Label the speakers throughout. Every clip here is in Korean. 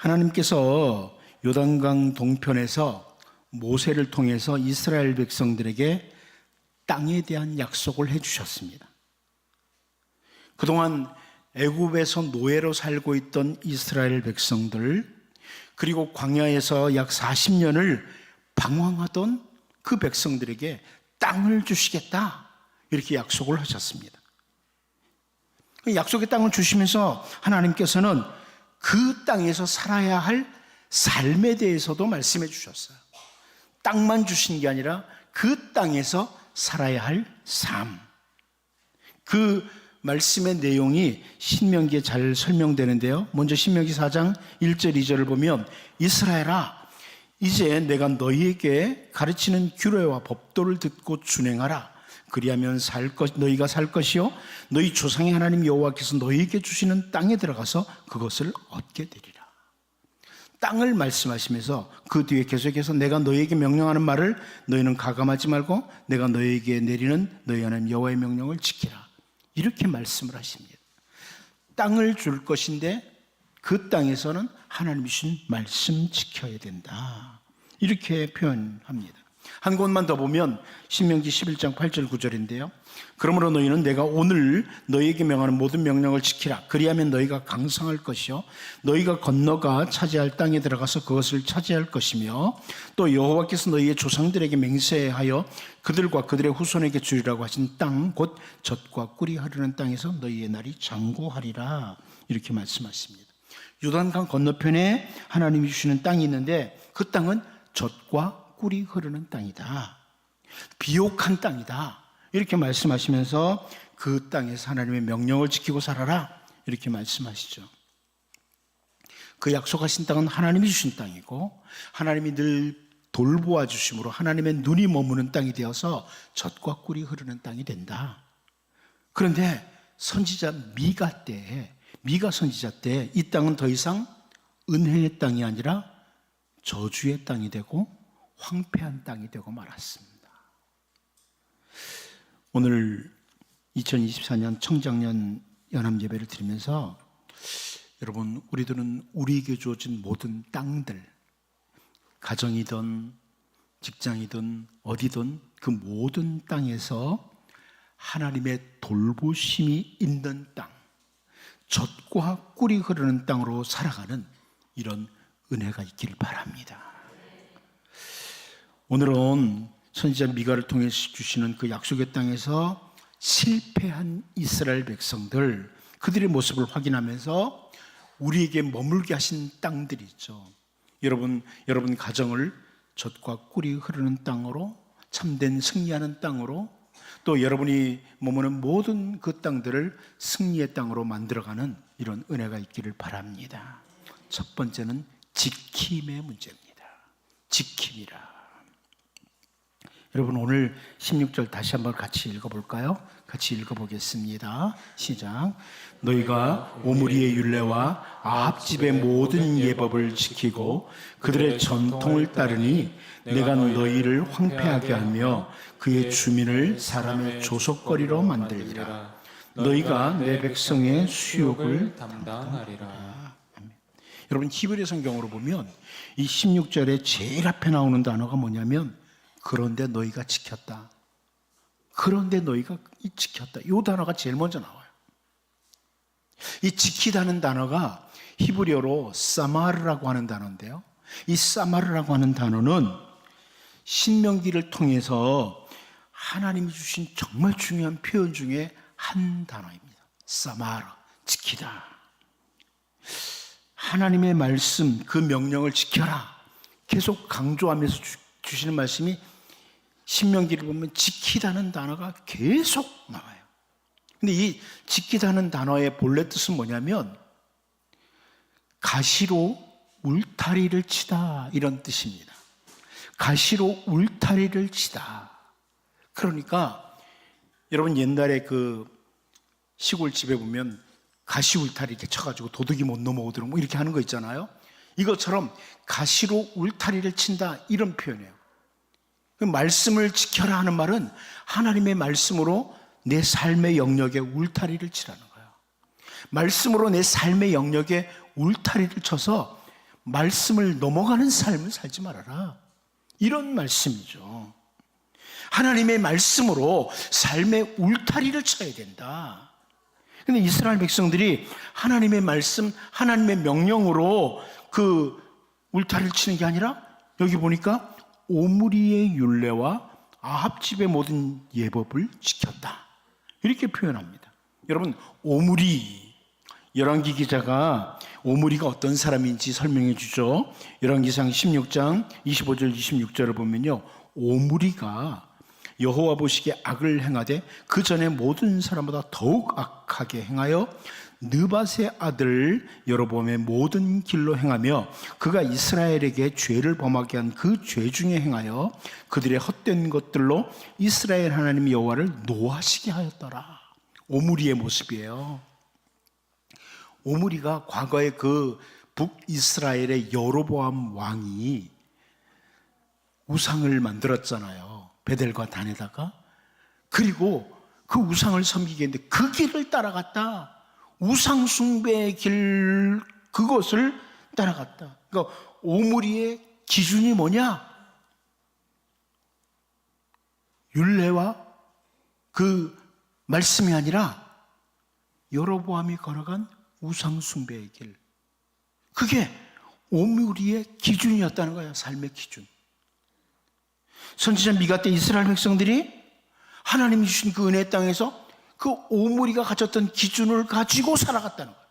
Speaker 1: 하나님께서 요단강 동편에서 모세를 통해서 이스라엘 백성들에게 땅에 대한 약속을 해주셨습니다. 그동안 애굽에서 노예로 살고 있던 이스라엘 백성들, 그리고 광야에서 약 40년을 방황하던 그 백성들에게 땅을 주시겠다, 이렇게 약속을 하셨습니다. 약속의 땅을 주시면서 하나님께서는 그 땅에서 살아야 할 삶에 대해서도 말씀해 주셨어요. 땅만 주신 게 아니라 그 땅에서 살아야 할 삶, 그 말씀의 내용이 신명기에 잘 설명되는데요. 먼저 신명기 4장 1절 2절을 보면, 이스라엘아, 이제 내가 너희에게 가르치는 규례와 법도를 듣고 준행하라. 그리하면 너희가 살 것이요 너희 조상의 하나님 여호와께서 너희에게 주시는 땅에 들어가서 그것을 얻게 되리라. 땅을 말씀하시면서 그 뒤에 계속해서 내가 너희에게 명령하는 말을 너희는 가감하지 말고 내가 너희에게 내리는 너희 하나님 여호와의 명령을 지키라, 이렇게 말씀을 하십니다. 땅을 줄 것인데 그 땅에서는 하나님이 주신 말씀 지켜야 된다, 이렇게 표현합니다. 한 곳만 더 보면 신명기 11장 8절 9절인데요. 그러므로 너희는 내가 오늘 너희에게 명하는 모든 명령을 지키라. 그리하면 너희가 강성할 것이요 너희가 건너가 차지할 땅에 들어가서 그것을 차지할 것이며, 또 여호와께서 너희의 조상들에게 맹세하여 그들과 그들의 후손에게 주리라고 하신 땅, 곧 젖과 꿀이 흐르는 땅에서 너희의 날이 장구하리라, 이렇게 말씀하십니다. 요단강 건너편에 하나님이 주시는 땅이 있는데 그 땅은 젖과 꿀이 흐르는 땅이다, 비옥한 땅이다, 이렇게 말씀하시면서 그 땅에서 하나님의 명령을 지키고 살아라, 이렇게 말씀하시죠. 그 약속하신 땅은 하나님이 주신 땅이고 하나님이 늘 돌보아 주심으로 하나님의 눈이 머무는 땅이 되어서 젖과 꿀이 흐르는 땅이 된다. 그런데 선지자 미가 선지자 때 이 땅은 더 이상 은혜의 땅이 아니라 저주의 땅이 되고 황폐한 땅이 되고 말았습니다. 오늘 2024년 청장년 연합예배를 드리면서 여러분, 우리들은 우리에게 주어진 모든 땅들, 가정이든 직장이든 어디든 그 모든 땅에서 하나님의 돌보심이 있는 땅, 젖과 꿀이 흐르는 땅으로 살아가는 이런 은혜가 있기를 바랍니다. 오늘은 선지자 미가를 통해 주시는 그 약속의 땅에서 실패한 이스라엘 백성들, 그들의 모습을 확인하면서 우리에게 머물게 하신 땅들이 있죠. 여러분 가정을 젖과 꿀이 흐르는 땅으로, 참된 승리하는 땅으로, 또 여러분이 머무는 모든 그 땅들을 승리의 땅으로 만들어가는 이런 은혜가 있기를 바랍니다. 첫 번째는 지킴의 문제입니다. 지킴이라. 여러분, 오늘 16절 다시 한번 같이 읽어볼까요? 같이 읽어보겠습니다. 시작. 너희가 오므리의 율례와 아합 집의 모든 예법을 지키고 그들의 전통을 따르니 내가 너희를 황폐하게 하며 그의 주민을 사람의 조속거리로 만들리라. 너희가 내 백성의 수욕을 담당하리라. 여러분, 히브리 성경으로 보면 이 16절에 제일 앞에 나오는 단어가 뭐냐면 그런데 너희가 지켰다. 그런데 너희가 지켰다. 이 단어가 제일 먼저 나와요. 이 지키다는 단어가 히브리어로 사마르라고 하는 단어인데요. 이 사마르라고 하는 단어는 신명기를 통해서 하나님이 주신 정말 중요한 표현 중에 한 단어입니다. 사마르, 지키다. 하나님의 말씀, 그 명령을 지켜라, 계속 강조하면서 주시는 말씀이 신명기를 보면 지키다는 단어가 계속 나와요. 근데 이 지키다는 단어의 본래 뜻은 뭐냐면 가시로 울타리를 치다, 이런 뜻입니다. 가시로 울타리를 치다. 그러니까 여러분, 옛날에 그 시골집에 보면 가시 울타리 이렇게 쳐가지고 도둑이 못 넘어오도록 뭐 이렇게 하는 거 있잖아요. 이것처럼 가시로 울타리를 친다, 이런 표현이에요. 그 말씀을 지켜라 하는 말은 하나님의 말씀으로 내 삶의 영역에 울타리를 치라는 거예요. 말씀으로 내 삶의 영역에 울타리를 쳐서 말씀을 넘어가는 삶을 살지 말아라. 이런 말씀이죠. 하나님의 말씀으로 삶의 울타리를 쳐야 된다. 근데 이스라엘 백성들이 하나님의 말씀, 하나님의 명령으로 그 울타리를 치는 게 아니라 여기 보니까 오므리의 율례와 아합 집의 모든 예법을 지켰다. 이렇게 표현합니다. 여러분, 오므리, 열왕기 기자가 오므리가 어떤 사람인지 설명해 주죠. 열왕기상 16장 25절 26절을 보면요, 오므리가 여호와 보시기에 악을 행하되 그 전에 모든 사람보다 더욱 악하게 행하여 느밧의 아들 여로보암의 모든 길로 행하며 그가 이스라엘에게 죄를 범하게 한 그 죄 중에 행하여 그들의 헛된 것들로 이스라엘 하나님 여호와를 노하시게 하였더라. 오므리의 모습이에요. 오므리가 과거에 그 북이스라엘의 여로보암 왕이 우상을 만들었잖아요. 베델과 단에다가. 그리고 그 우상을 섬기게 했는데 그 길을 따라갔다. 우상 숭배의 길, 그것을 따라갔다. 그러니까 오므리의 기준이 뭐냐? 율례와 그 말씀이 아니라 여로보암이 걸어간 우상 숭배의 길. 그게 오므리의 기준이었다는 거야. 삶의 기준. 선지자 미가 때 이스라엘 백성들이 하나님이 주신 그 은혜의 땅에서 그 오므리가 가졌던 기준을 가지고 살아갔다는 거예요.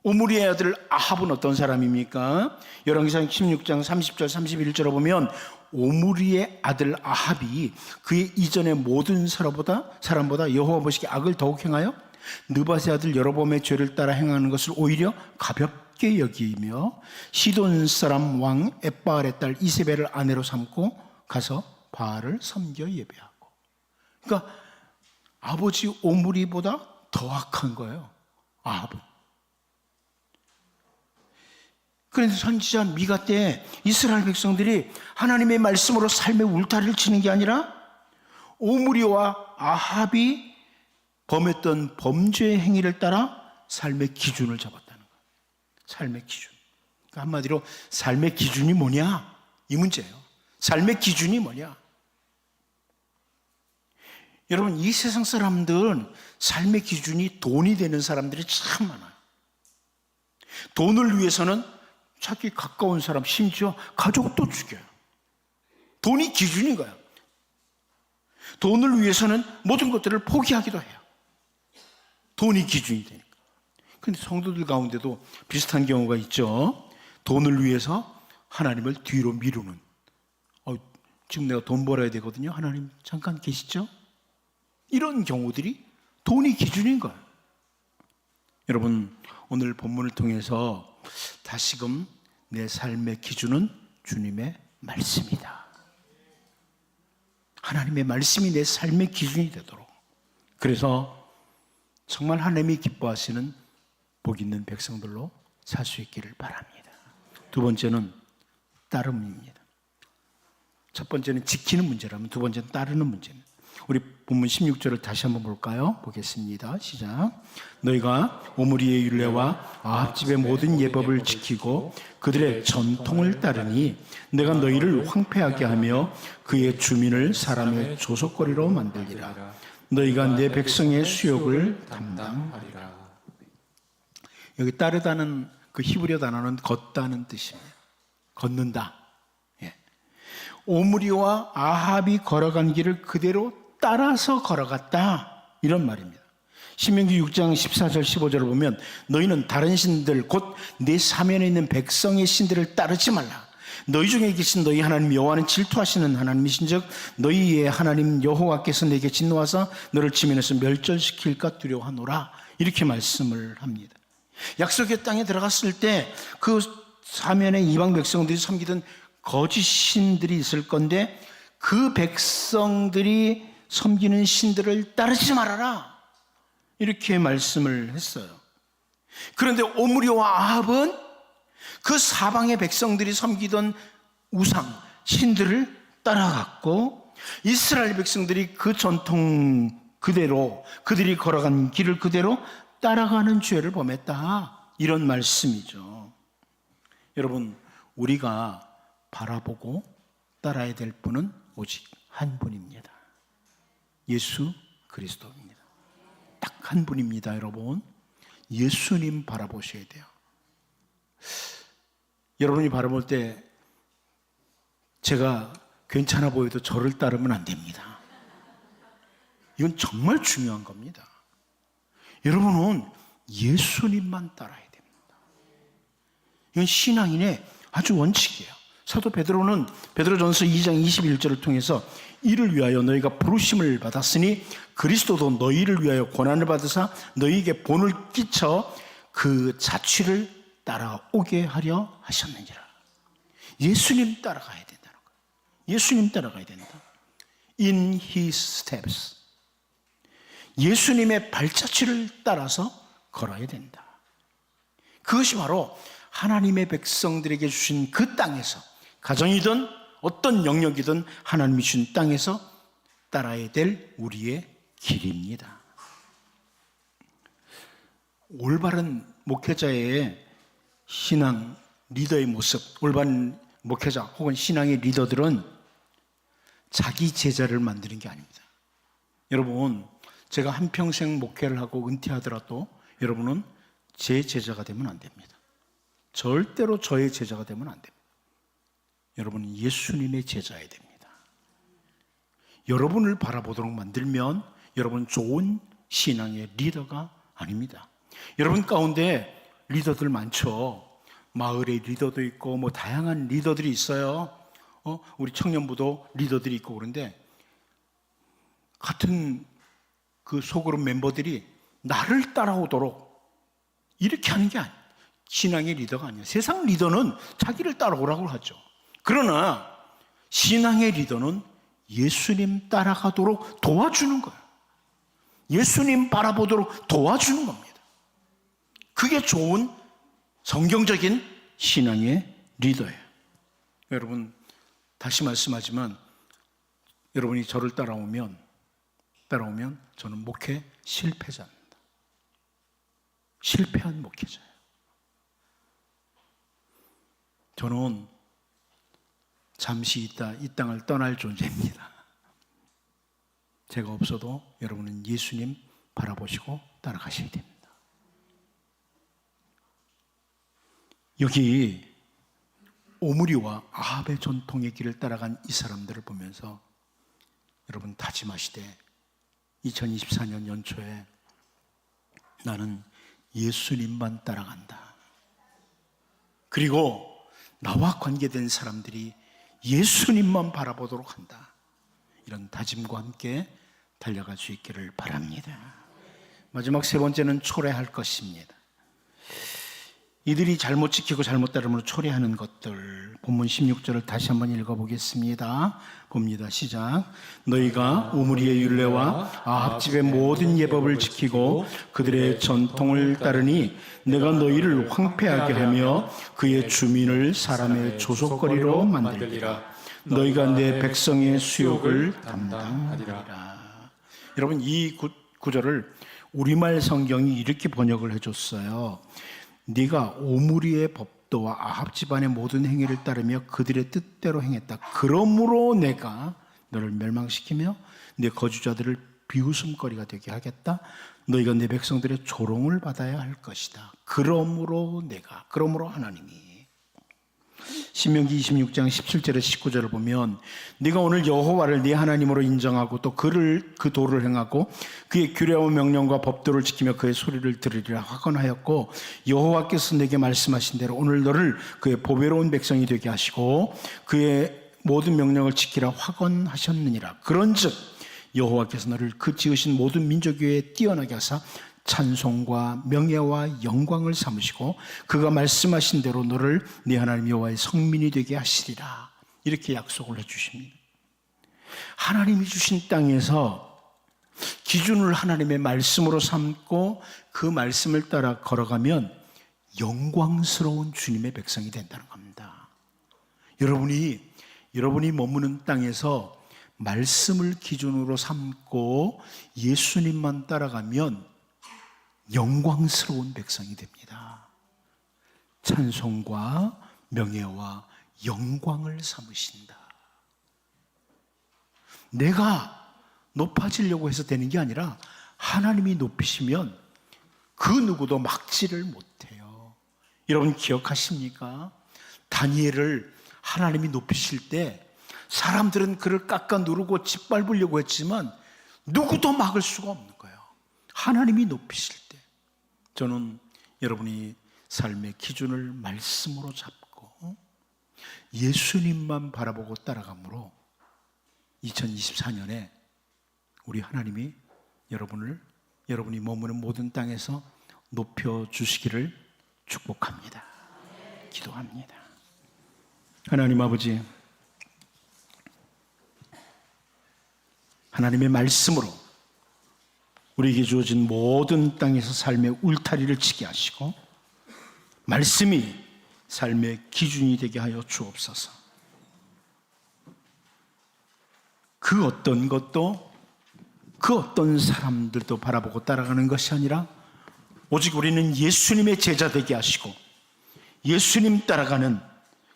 Speaker 1: 오므리의 아들 아합은 어떤 사람입니까? 열왕기상 16장 30절 31절에 보면 오므리의 아들 아합이 그의 이전의 모든 사람보다 여호와 보시기에 악을 더욱 행하여 느밧의 아들 여로보암의 죄를 따라 행하는 것을 오히려 가볍게 여기며 시돈 사람 왕 엣바알의 딸 이세벨을 아내로 삼고 가서 바알을 섬겨 예배하고. 그러니까 아버지 오므리보다 더 악한 거예요, 아합은. 그래서 선지자 미가 때 이스라엘 백성들이 하나님의 말씀으로 삶의 울타리를 치는 게 아니라 오므리와 아합이 범했던 범죄의 행위를 따라 삶의 기준을 잡았다는 거예요. 삶의 기준. 그러니까 한마디로 삶의 기준이 뭐냐? 이 문제예요. 삶의 기준이 뭐냐? 여러분, 이 세상 사람들은 삶의 기준이 돈이 되는 사람들이 참 많아요. 돈을 위해서는 자기 가까운 사람, 심지어 가족도 죽여요. 돈이 기준인 거예요. 돈을 위해서는 모든 것들을 포기하기도 해요. 돈이 기준이 되니까. 그런데 성도들 가운데도 비슷한 경우가 있죠. 돈을 위해서 하나님을 뒤로 미루는. 지금 내가 돈 벌어야 되거든요. 하나님 잠깐 계시죠? 이런 경우들이 돈이 기준인 거예요. 여러분, 오늘 본문을 통해서 다시금 내 삶의 기준은 주님의 말씀이다. 하나님의 말씀이 내 삶의 기준이 되도록. 그래서 정말 하나님이 기뻐하시는 복 있는 백성들로 살 수 있기를 바랍니다. 두 번째는 따름입니다. 첫 번째는 지키는 문제라면 두 번째는 따르는 문제입니다. 우리 본문 16절을 다시 한번 볼까요? 보겠습니다. 시작. 너희가 오므리의 율례와 아합 집의 모든 예법을 지키고 그들의 전통을 따르니 내가 너희를 황폐하게 하며 그의 주민을 사람의 조속거리로 만들리라. 너희가 내 백성의 수욕을 담당하리라. 여기 따르다는 그 히브리어 단어는 걷다는 뜻입니다. 걷는다. 예. 오므리와 아합이 걸어간 길을 그대로 따라서 걸어갔다, 이런 말입니다. 신명기 6장 14절 15절을 보면 너희는 다른 신들 곧 내 사면에 있는 백성의 신들을 따르지 말라. 너희 중에 계신 너희 하나님 여호와는 질투하시는 하나님이신즉 너희의 하나님 여호와께서 내게 진노하사 너를 지면에서 멸절시킬까 두려워하노라. 이렇게 말씀을 합니다. 약속의 땅에 들어갔을 때 그 사면에 이방 백성들이 섬기던 거짓 신들이 있을 건데 그 백성들이 섬기는 신들을 따르지 말아라, 이렇게 말씀을 했어요. 그런데 오므리와 아합은 그 사방의 백성들이 섬기던 우상, 신들을 따라갔고 이스라엘 백성들이 그 전통 그대로 그들이 걸어간 길을 그대로 따라가는 죄를 범했다, 이런 말씀이죠. 여러분, 우리가 바라보고 따라야 될 분은 오직 한 분입니다. 예수 그리스도입니다. 딱 한 분입니다. 여러분, 예수님 바라보셔야 돼요. 여러분이 바라볼 때 제가 괜찮아 보여도 저를 따르면 안 됩니다. 이건 정말 중요한 겁니다. 여러분은 예수님만 따라야 됩니다. 이건 신앙인의 아주 원칙이에요. 사도 베드로는 베드로전서 2장 21절을 통해서 이를 위하여 너희가 부르심을 받았으니 그리스도도 너희를 위하여 고난을 받으사 너희에게 본을 끼쳐 그 자취를 따라오게 하려 하셨느니라. 예수님 따라가야 된다는 거예요. 예수님 따라가야 된다. In His steps. 예수님의 발자취를 따라서 걸어야 된다. 그것이 바로 하나님의 백성들에게 주신 그 땅에서, 가정이든 어떤 영역이든 하나님이 주신 땅에서 따라야 될 우리의 길입니다. 올바른 목회자의 신앙 리더의 모습, 올바른 목회자 혹은 신앙의 리더들은 자기 제자를 만드는 게 아닙니다. 여러분, 제가 한평생 목회를 하고 은퇴하더라도 여러분은 제 제자가 되면 안 됩니다. 절대로 저의 제자가 되면 안 됩니다. 여러분은 예수님의 제자여야 됩니다. 여러분을 바라보도록 만들면 여러분 좋은 신앙의 리더가 아닙니다. 여러분 가운데 리더들 많죠. 마을의 리더도 있고 뭐 다양한 리더들이 있어요. 우리 청년부도 리더들이 있고 그런데 같은 그 소그룹 멤버들이 나를 따라오도록 이렇게 하는 게 아니에요. 신앙의 리더가 아니에요. 세상 리더는 자기를 따라오라고 하죠. 그러나 신앙의 리더는 예수님 따라가도록 도와주는 거예요. 예수님 바라보도록 도와주는 겁니다. 그게 좋은 성경적인 신앙의 리더예요. 여러분, 다시 말씀하지만 여러분이 저를 따라오면 저는 목회 실패자입니다. 실패한 목회자예요. 저는 잠시 있다 이 땅을 떠날 존재입니다. 제가 없어도 여러분은 예수님 바라보시고 따라가셔야 됩니다. 여기 오므리와 아합의 전통의 길을 따라간 이 사람들을 보면서 여러분 다짐하시되 2024년 연초에 나는 예수님만 따라간다. 그리고 나와 관계된 사람들이 예수님만 바라보도록 한다. 이런 다짐과 함께 달려갈 수 있기를 바랍니다. 마지막 세 번째는 초래할 것입니다. 이들이 잘못 지키고 잘못 따름으로 초래하는 것들, 본문 16절을 다시 한번 읽어보겠습니다. 봅니다. 시작. 너희가 오므리의 율례와 아합 집의 모든 예법을 지키고 그들의 전통을 따르니 내가 너희를 황폐하게 하며 그의 주민을 사람의 조속거리로 만들리라. 너희가 내 백성의 수욕을 담당하리라. 여러분, 이 구절을 우리말 성경이 이렇게 번역을 해줬어요. 네가 오므리의 법도와 아합 집안의 모든 행위를 따르며 그들의 뜻대로 행했다. 그러므로 내가 너를 멸망시키며 내 거주자들을 비웃음거리가 되게 하겠다. 너희가 내 백성들의 조롱을 받아야 할 것이다. 그러므로 하나님이 신명기 26장 17절에 19절을 보면 네가 오늘 여호와를 네 하나님으로 인정하고 또 그 도를 행하고 그의 규례와 명령과 법도를 지키며 그의 소리를 들으리라 확언하였고 여호와께서 내게 말씀하신 대로 오늘 너를 그의 보배로운 백성이 되게 하시고 그의 모든 명령을 지키라 확언하셨느니라. 그런즉 여호와께서 너를 그 지으신 모든 민족 위에 뛰어나게 하사 찬송과 명예와 영광을 삼으시고 그가 말씀하신 대로 너를 네 하나님 여호와의 성민이 되게 하시리라. 이렇게 약속을 해주십니다. 하나님이 주신 땅에서 기준을 하나님의 말씀으로 삼고 그 말씀을 따라 걸어가면 영광스러운 주님의 백성이 된다는 겁니다. 여러분이 머무는 땅에서 말씀을 기준으로 삼고 예수님만 따라가면 영광스러운 백성이 됩니다. 찬송과 명예와 영광을 삼으신다. 내가 높아지려고 해서 되는 게 아니라 하나님이 높이시면 그 누구도 막지를 못해요. 여러분 기억하십니까? 다니엘을 하나님이 높이실 때 사람들은 그를 깎아 누르고 짓밟으려고 했지만 누구도 막을 수가 없는 거예요. 하나님이 높이실 때. 저는 여러분이 삶의 기준을 말씀으로 잡고 예수님만 바라보고 따라가므로 2024년에 우리 하나님이 여러분이 머무는 모든 땅에서 높여주시기를 축복합니다. 기도합니다. 하나님 아버지, 하나님의 말씀으로 우리에게 주어진 모든 땅에서 삶의 울타리를 치게 하시고 말씀이 삶의 기준이 되게 하여 주옵소서. 그 어떤 것도 그 어떤 사람들도 바라보고 따라가는 것이 아니라 오직 우리는 예수님의 제자 되게 하시고 예수님 따라가는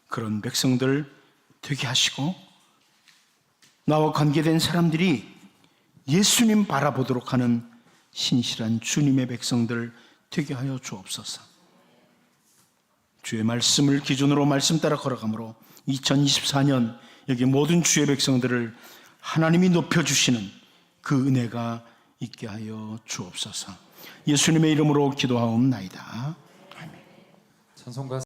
Speaker 1: 그런 백성들 되게 하시고 나와 관계된 사람들이 예수님 바라보도록 하는 신실한 주님의 백성들 되게 하여 주옵소서. 주의 말씀을 기준으로 말씀 따라 걸어가므로 2024년 여기 모든 주의 백성들을 하나님이 높여주시는 그 은혜가 있게 하여 주옵소서. 예수님의 이름으로 기도하옵나이다. 아멘.
Speaker 2: 찬송가